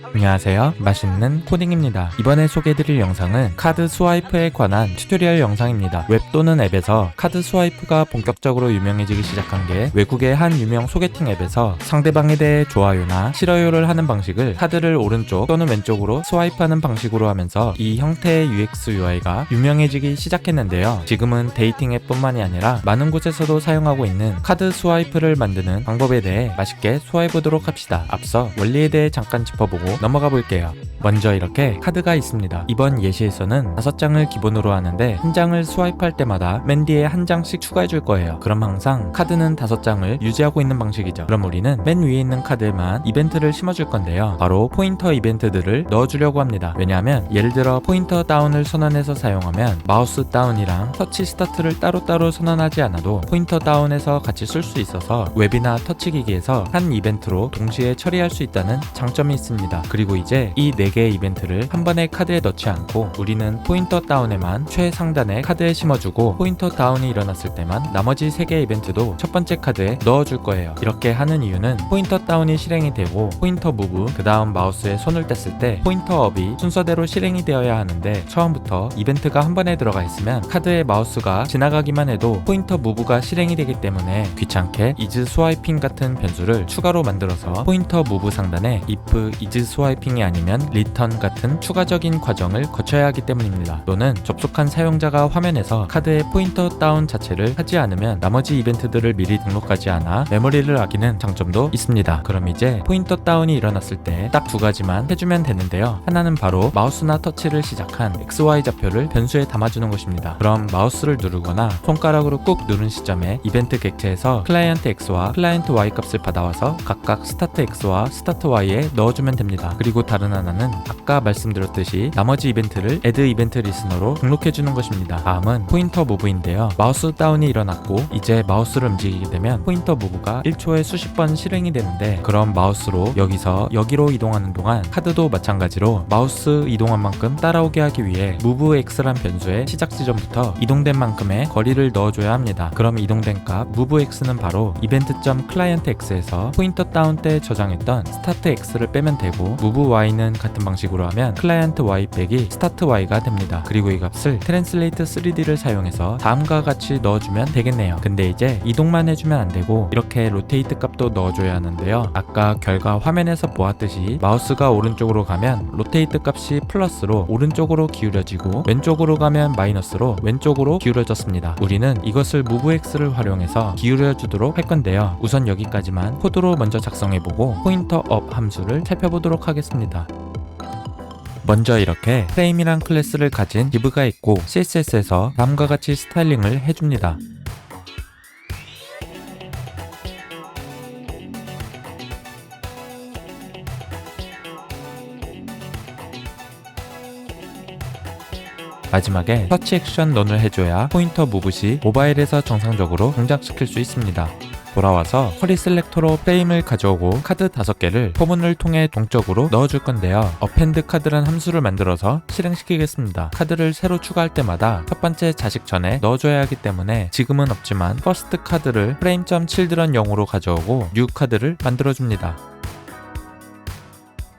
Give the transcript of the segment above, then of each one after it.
안녕하세요, 맛있는 코딩입니다. 이번에 소개해드릴 영상은 카드 스와이프에 관한 튜토리얼 영상입니다. 웹 또는 앱에서 카드 스와이프가 본격적으로 유명해지기 시작한 게 외국의 한 유명 소개팅 앱에서 상대방에 대해 좋아요나 싫어요를 하는 방식을 카드를 오른쪽 또는 왼쪽으로 스와이프하는 방식으로 하면서 이 형태의 UX UI가 유명해지기 시작했는데요. 지금은 데이팅 앱뿐만이 아니라 많은 곳에서도 사용하고 있는 카드 스와이프를 만드는 방법에 대해 맛있게 소화해보도록 합시다. 앞서 원리에 대해 잠깐 짚어보고 넘어가 볼게요. 먼저 이렇게 카드가 있습니다. 이번 예시에서는 5장을 기본으로 하는데 한 장을 스와이프할 때마다 맨 뒤에 한 장씩 추가해 줄 거예요. 그럼 항상 카드는 5장을 유지하고 있는 방식이죠. 그럼 우리는 맨 위에 있는 카드에만 이벤트를 심어줄 건데요. 바로 포인터 이벤트들을 넣어주려고 합니다. 왜냐하면 예를 들어 포인터 다운을 선언해서 사용하면 마우스 다운이랑 터치 스타트를 따로따로 선언하지 않아도 포인터 다운에서 같이 쓸 수 있어서 웹이나 터치기기에서 한 이벤트로 동시에 처리할 수 있다는 장점이 있습니다. 그리고 이제 이 4개의 이벤트를 한 번에 카드에 넣지 않고 우리는 포인터 다운에만 최상단에 카드에 심어주고 포인터 다운이 일어났을 때만 나머지 3개의 이벤트도 첫 번째 카드에 넣어줄 거예요. 이렇게 하는 이유는 포인터 다운이 실행이 되고 포인터 무브 그 다음 마우스에 손을 뗐을 때 포인터 업이 순서대로 실행이 되어야 하는데 처음부터 이벤트가 한 번에 들어가 있으면 카드에 마우스가 지나가기만 해도 포인터 무브가 실행이 되기 때문에 귀찮게 is swiping 같은 변수를 추가로 만들어서 포인터 무브 상단에 if is 스와이핑이 아니면 리턴 같은 추가적인 과정을 거쳐야 하기 때문입니다. 또는 접속한 사용자가 화면에서 카드의 포인터 다운 자체를 하지 않으면 나머지 이벤트들을 미리 등록하지 않아 메모리를 아끼는 장점도 있습니다. 그럼 이제 포인터 다운이 일어났을 때 딱 2가지만 해주면 되는데요. 하나는 바로 마우스나 터치를 시작한 XY 좌표를 변수에 담아주는 것입니다. 그럼 마우스를 누르거나 손가락으로 꾹 누른 시점에 이벤트 객체에서 클라이언트 X와 클라이언트 Y 값을 받아와서 각각 스타트 X와 스타트 Y에 넣어주면 됩니다. 그리고 다른 하나는 아까 말씀드렸듯이 나머지 이벤트를 add 이벤트 리스너로 등록해주는 것입니다. 다음은 포인터 무브인데요. 마우스 다운이 일어났고 이제 마우스를 움직이게 되면 포인터 무브가 1초에 수십 번 실행이 되는데 그럼 마우스로 여기서 여기로 이동하는 동안 카드도 마찬가지로 마우스 이동한 만큼 따라오게 하기 위해 moveX란 변수의 시작 지점부터 이동된 만큼의 거리를 넣어줘야 합니다. 그럼 이동된 값 moveX는 바로 event.clientX에서 포인터 다운 때 저장했던 startX를 빼면 되고 move y는 같은 방식으로 하면 클라이언트 y 빼기 스타트 y가 됩니다. 그리고 이 값을 트랜슬레이트 3D를 사용해서 다음과 같이 넣어주면 되겠네요. 근데 이제 이동만 해주면 안되고 이렇게 로테이트 값도 넣어줘야 하는데요. 아까 결과 화면에서 보았듯이 마우스가 오른쪽으로 가면 로테이트 값이 플러스로 오른쪽으로 기울여지고 왼쪽으로 가면 마이너스로 왼쪽으로 기울여졌습니다. 우리는 이것을 moveX를 활용해서 기울여주도록 할 건데요. 우선 여기까지만 코드로 먼저 작성해보고 포인터 업 함수를 살펴보도록 하겠습니다. 먼저 이렇게 프레임이란 클래스를 가진 div가 있고 CSS에서 다음과 같이 스타일링을 해줍니다. 마지막에 터치 액션 런을 해줘야 포인터 무브 시 모바일에서 정상적으로 동작시킬 수 있습니다. 돌아와서 쿼리 셀렉터로 프레임을 가져오고 카드 5개를 포문을 통해 동적으로 넣어줄 건데요. append 카드란 함수를 만들어서 실행시키겠습니다. 카드를 새로 추가할 때마다 첫 번째 자식 전에 넣어줘야 하기 때문에 지금은 없지만 first 카드를 frame.children0으로 가져오고 new 카드를 만들어줍니다.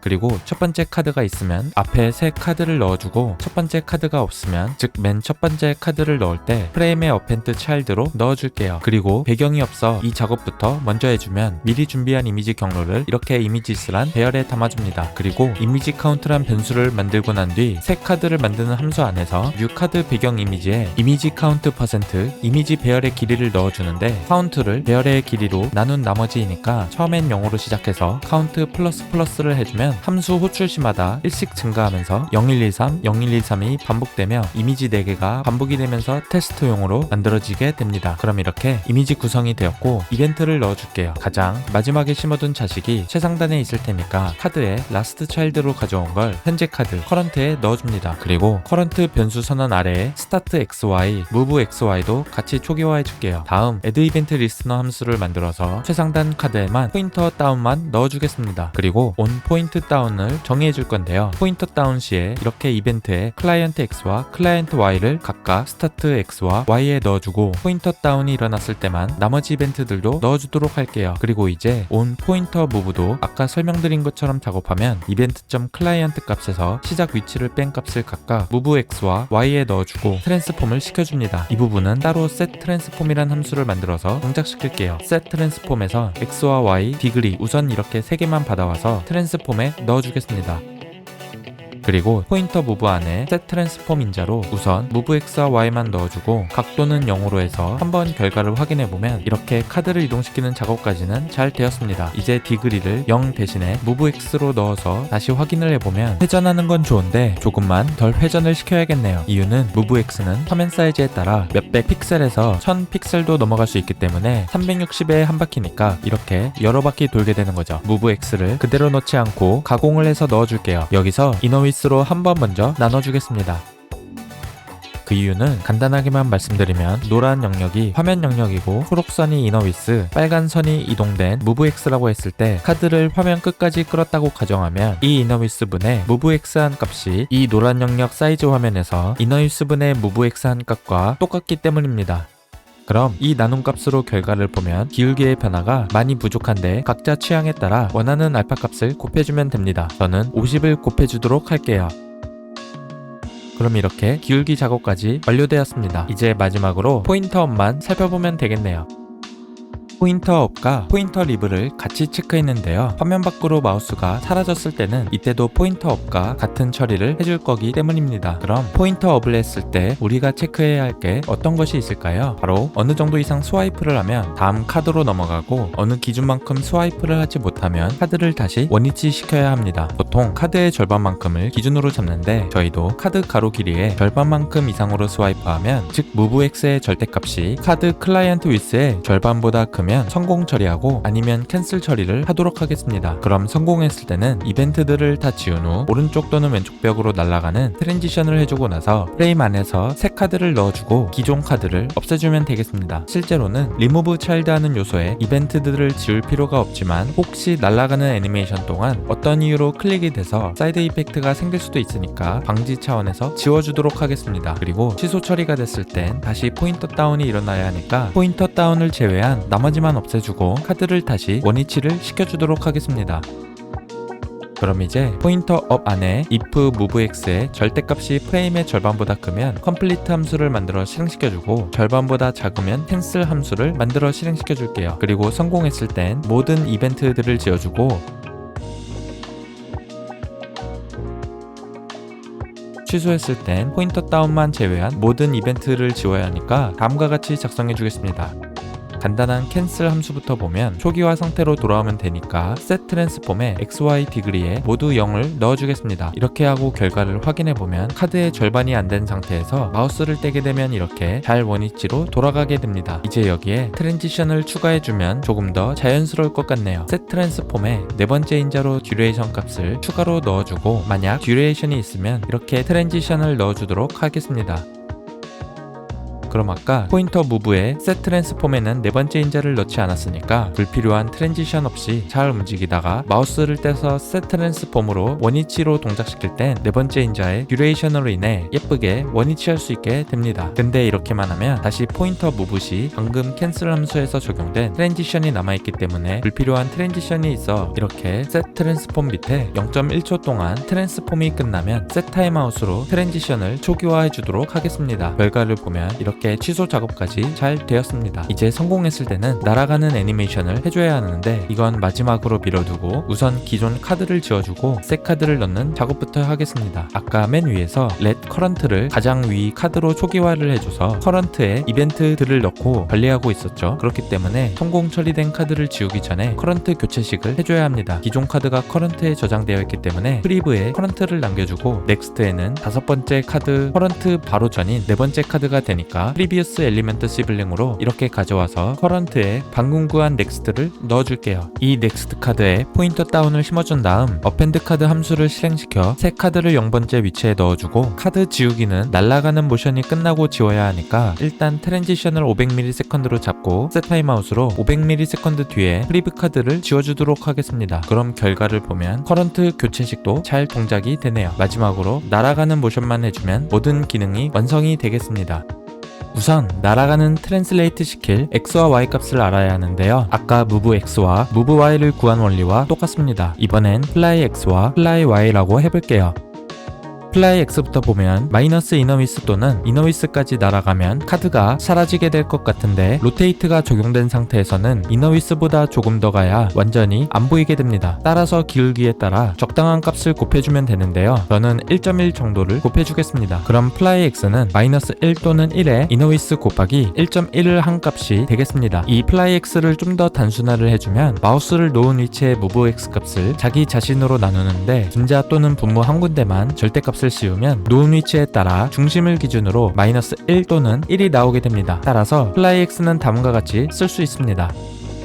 그리고 첫 번째 카드가 있으면 앞에 새 카드를 넣어주고 첫 번째 카드가 없으면 즉 맨 첫 번째 카드를 넣을 때 프레임의 append child로 넣어줄게요. 그리고 배경이 없어 이 작업부터 먼저 해주면 미리 준비한 이미지 경로를 이렇게 이미지스란 배열에 담아줍니다. 그리고 이미지 카운트란 변수를 만들고 난 뒤 새 카드를 만드는 함수 안에서 new 카드 배경 이미지에 이미지 카운트 % 이미지 배열의 길이를 넣어주는데 카운트를 배열의 길이로 나눈 나머지이니까 처음엔 0으로 시작해서 카운트 플러스를 해주면 함수 호출 시마다 1씩 증가하면서 0123, 0123이 반복되며 이미지 4개가 반복이 되면서 테스트용으로 만들어지게 됩니다. 그럼 이렇게 이미지 구성이 되었고 이벤트를 넣어줄게요. 가장 마지막에 심어둔 자식이 최상단에 있을 테니까 카드에 last child로 가져온 걸 현재 카드 current에 넣어줍니다. 그리고 current 변수 선언 아래에 start xy, move xy도 같이 초기화해줄게요. 다음 add event listener 함수를 만들어서 최상단 카드에만 포인터 다운만 넣어주겠습니다. 그리고 on point 포인트 다운을 정의해 줄 건데요. 포인터 다운 시에 이렇게 이벤트에 클라이언트 X와 클라이언트 Y를 각각 스타트 X와 Y에 넣어주고 포인터 다운이 일어났을 때만 나머지 이벤트들도 넣어주도록 할게요. 그리고 이제 온 포인터 무브도 아까 설명드린 것처럼 작업하면 이벤트.클라이언트 값에서 시작 위치를 뺀 값을 각각 move X와 Y에 넣어주고 트랜스폼을 시켜줍니다. 이 부분은 따로 set transform이란 함수를 만들어서 동작시킬게요. set transform에서 X와 Y, 디그리 우선 이렇게 3개만 받아와서 트랜스폼에 넣어주겠습니다. 그리고 포인터 무브 안에 set transform 인자로 우선 move x와 y만 넣어주고 각도는 0으로 해서 한번 결과를 확인해보면 이렇게 카드를 이동시키는 작업까지는 잘 되었습니다. 이제 디그리를 0 대신에 move x로 넣어서 다시 확인을 해보면 회전하는 건 좋은데 조금만 덜 회전을 시켜야겠네요. 이유는 move x는 화면 사이즈에 따라 몇백 픽셀에서 1000 픽셀도 넘어갈 수 있기 때문에 360에 한 바퀴니까 이렇게 여러 바퀴 돌게 되는 거죠. move x를 그대로 넣지 않고 가공을 해서 넣어줄게요. 여기서 이너 위스로 한번 먼저 나눠주겠습니다. 그 이유는 간단하게만 말씀드리면 노란 영역이 화면 영역이고 초록선이 이너 위스, 빨간 선이 이동된 move x라고 했을 때 카드를 화면 끝까지 끌었다고 가정하면 이 이너 위스 분의 move x 한 값이 이 노란 영역 사이즈 화면에서 이너 위스 분의 move x 한 값과 똑같기 때문입니다. 그럼 이 나눔 값으로 결과를 보면 기울기의 변화가 많이 부족한데 각자 취향에 따라 원하는 알파 값을 곱해주면 됩니다. 저는 50을 곱해주도록 할게요. 그럼 이렇게 기울기 작업까지 완료되었습니다. 이제 마지막으로 포인터 업만 살펴보면 되겠네요. 포인터 업과 포인터 리브를 같이 체크했는데요. 화면 밖으로 마우스가 사라졌을 때는 이때도 포인터 업과 같은 처리를 해줄 거기 때문입니다. 그럼 포인터 업을 했을 때 우리가 체크해야 할 게 어떤 것이 있을까요? 바로 어느 정도 이상 스와이프를 하면 다음 카드로 넘어가고 어느 기준만큼 스와이프를 하지 못하면 카드를 다시 원위치 시켜야 합니다. 보통 카드의 절반만큼을 기준으로 잡는데 저희도 카드 가로 길이의 절반만큼 이상으로 스와이프하면 즉 move x의 절대값이 카드 클라이언트 위스의 절반보다 크면 성공 처리하고 아니면 캔슬 처리를 하도록 하겠습니다. 그럼 성공했을 때는 이벤트들을 다 지운 후 오른쪽 또는 왼쪽 벽으로 날아가는 트랜지션을 해주고 나서 프레임 안에서 새 카드를 넣어주고 기존 카드를 없애주면 되겠습니다. 실제로는 리무브 차일드 하는 요소에 이벤트들을 지울 필요가 없지만 혹시 날아가는 애니메이션 동안 어떤 이유로 클릭이 돼서 사이드 이펙트가 생길 수도 있으니까 방지 차원에서 지워주도록 하겠습니다. 그리고 취소 처리가 됐을 땐 다시 포인터 다운이 일어나야 하니까 포인터 다운을 제외한 나머지만 없애주고 카드를 다시 원위치를 시켜주도록 하겠습니다. 그럼 이제 포인터 업 안에 if move x의 절대값이 프레임의 절반보다 크면 complete 함수를 만들어 실행시켜주고 절반보다 작으면 cancel 함수를 만들어 실행시켜줄게요. 그리고 성공했을 땐 모든 이벤트들을 지어주고 취소했을 땐 포인터 다운만 제외한 모든 이벤트를 지워야 하니까 다음과 같이 작성해 주겠습니다. 간단한 캔슬 함수부터 보면 초기화 상태로 돌아오면 되니까 set transform에 xy 디그리에 모두 0을 넣어주겠습니다. 이렇게 하고 결과를 확인해보면 카드의 절반이 안 된 상태에서 마우스를 떼게 되면 이렇게 잘 원위치로 돌아가게 됩니다. 이제 여기에 트랜지션을 추가해주면 조금 더 자연스러울 것 같네요. set transform에 네 번째 인자로 듀레이션 값을 추가로 넣어주고 만약 듀레이션이 있으면 이렇게 트랜지션을 넣어주도록 하겠습니다. 그럼 아까 포인터 무브에 set transform에는 네 번째 인자를 넣지 않았으니까 불필요한 트랜지션 없이 잘 움직이다가 마우스를 떼서 set transform으로 원위치로 동작시킬 땐 네 번째 인자의 듀레이션으로 인해 예쁘게 원위치할 수 있게 됩니다. 근데 이렇게만 하면 다시 포인터 무브 시 방금 캔슬 함수에서 적용된 트랜지션이 남아있기 때문에 불필요한 트랜지션이 있어 이렇게 set transform 밑에 0.1초 동안 트랜스폼이 끝나면 set 타임아웃으로 트랜지션을 초기화해 주도록 하겠습니다. 결과를 보면 이렇게 취소 작업까지 잘 되었습니다. 이제 성공했을 때는 날아가는 애니메이션을 해줘야 하는데 이건 마지막으로 미뤄두고 우선 기존 카드를 지워주고 새 카드를 넣는 작업부터 하겠습니다. 아까 맨 위에서 let current를 가장 위 카드로 초기화를 해줘서 current에 이벤트들을 넣고 관리하고 있었죠. 그렇기 때문에 성공 처리된 카드를 지우기 전에 current 교체식을 해줘야 합니다. 기존 카드가 current에 저장되어 있기 때문에 프리브에 current를 남겨주고 next에는 다섯 번째 카드 current 바로 전인 네 번째 카드가 되니까 카드가 프리비우스 엘리먼트 시블링으로 이렇게 가져와서 커런트에 방금 구한 넥스트를 넣어줄게요. 이 넥스트 카드에 포인터 다운을 심어준 다음 어펜드 카드 함수를 실행시켜 새 카드를 0번째 위치에 넣어주고 카드 지우기는 날아가는 모션이 끝나고 지워야 하니까 일단 트랜지션을 500ms로 잡고 셋 타임아웃으로 500ms 뒤에 프리브 카드를 지워주도록 하겠습니다. 그럼 결과를 보면 커런트 교체식도 잘 동작이 되네요. 마지막으로 날아가는 모션만 해주면 모든 기능이 완성이 되겠습니다. 우선 날아가는 트랜슬레이트 시킬 X와 Y 값을 알아야 하는데요. 아까 move X와 move Y를 구한 원리와 똑같습니다. 이번엔 fly X와 fly Y라고 해볼게요. 플라이 X부터 보면 마이너스 이너위스 또는 이너위스까지 날아가면 카드가 사라지게 될 것 같은데 로테이트가 적용된 상태에서는 이너위스보다 조금 더 가야 완전히 안 보이게 됩니다. 따라서 기울기에 따라 적당한 값을 곱해주면 되는데요. 저는 1.1 정도를 곱해주겠습니다. 그럼 플라이 X는 마이너스 1 또는 1에 이너위스 곱하기 1.1을 한 값이 되겠습니다. 이 플라이 X를 좀 더 단순화를 해주면 마우스를 놓은 위치의 move X 값을 자기 자신으로 나누는데 분자 또는 분모 한 군데만 절대값 을 씌우면 놓은 위치에 따라 중심을 기준으로 마이너스 1 또는 1이 나오게 됩니다. 따라서 플라이 X는 다음과 같이 쓸 수 있습니다.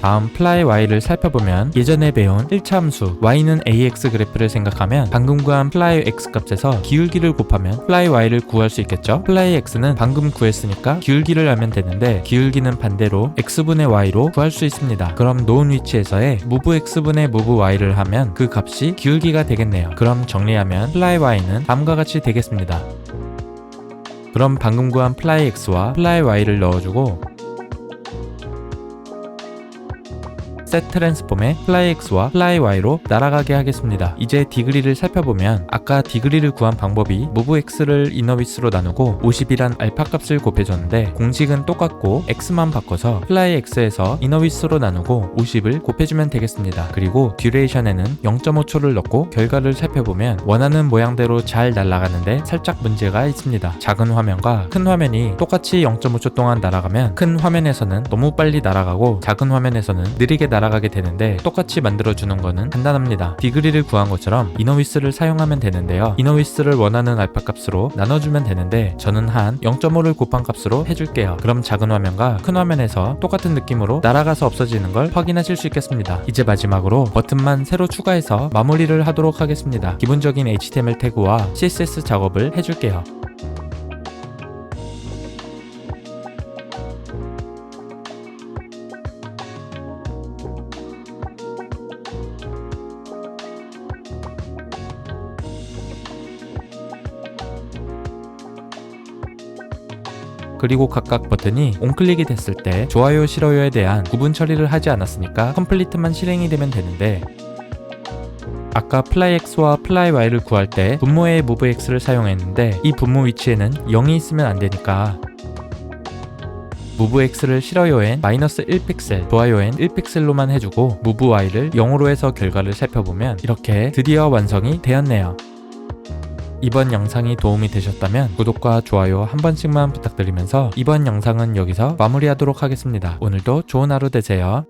다음 플라이 Y를 살펴보면 예전에 배운 1차 함수 Y는 AX 그래프를 생각하면 방금 구한 플라이 X 값에서 기울기를 곱하면 플라이 Y를 구할 수 있겠죠? 플라이 X는 방금 구했으니까 기울기를 알면 되는데 기울기는 반대로 X분의 Y로 구할 수 있습니다. 그럼 놓은 위치에서의 move X분의 move Y를 하면 그 값이 기울기가 되겠네요. 그럼 정리하면 플라이 Y는 다음과 같이 되겠습니다. 그럼 방금 구한 플라이 X와 플라이 Y를 넣어주고 셋 트랜스폼의 플라이 X와 플라이 Y로 날아가게 하겠습니다. 이제 디그리를 살펴보면 아까 디그리를 구한 방법이 move X를 이너위스로 나누고 50이란 알파 값을 곱해줬는데 공식은 똑같고 X만 바꿔서 플라이 X에서 이너위스로 나누고 50을 곱해주면 되겠습니다. 그리고 듀레이션에는 0.5초를 넣고 결과를 살펴보면 원하는 모양대로 잘 날아가는데 살짝 문제가 있습니다. 작은 화면과 큰 화면이 똑같이 0.5초 동안 날아가면 큰 화면에서는 너무 빨리 날아가고 작은 화면에서는 느리게 날아가게 되는데 똑같이 만들어주는 거는 간단합니다. 디그리를 구한 것처럼 이너위스를 사용하면 되는데요. 이너위스를 원하는 알파 값으로 나눠주면 되는데 저는 한 0.5를 곱한 값으로 해줄게요. 그럼 작은 화면과 큰 화면에서 똑같은 느낌으로 날아가서 없어지는 걸 확인하실 수 있겠습니다. 이제 마지막으로 버튼만 새로 추가해서 마무리를 하도록 하겠습니다. 기본적인 HTML 태그와 CSS 작업을 해줄게요. 그리고 각각 버튼이 온클릭이 됐을 때 좋아요 싫어요에 대한 구분 처리를 하지 않았으니까 컴플리트만 실행이 되면 되는데 아까 플라이 X와 플라이 Y를 구할 때 분모의 move X를 사용했는데 이 분모 위치에는 0이 있으면 안 되니까 move X를 싫어요엔 마이너스 1픽셀, 좋아요엔 1픽셀로만 해주고 move Y를 0으로 해서 결과를 살펴보면 이렇게 드디어 완성이 되었네요. 이번 영상이 도움이 되셨다면 구독과 좋아요 한 번씩만 부탁드리면서 이번 영상은 여기서 마무리하도록 하겠습니다. 오늘도 좋은 하루 되세요.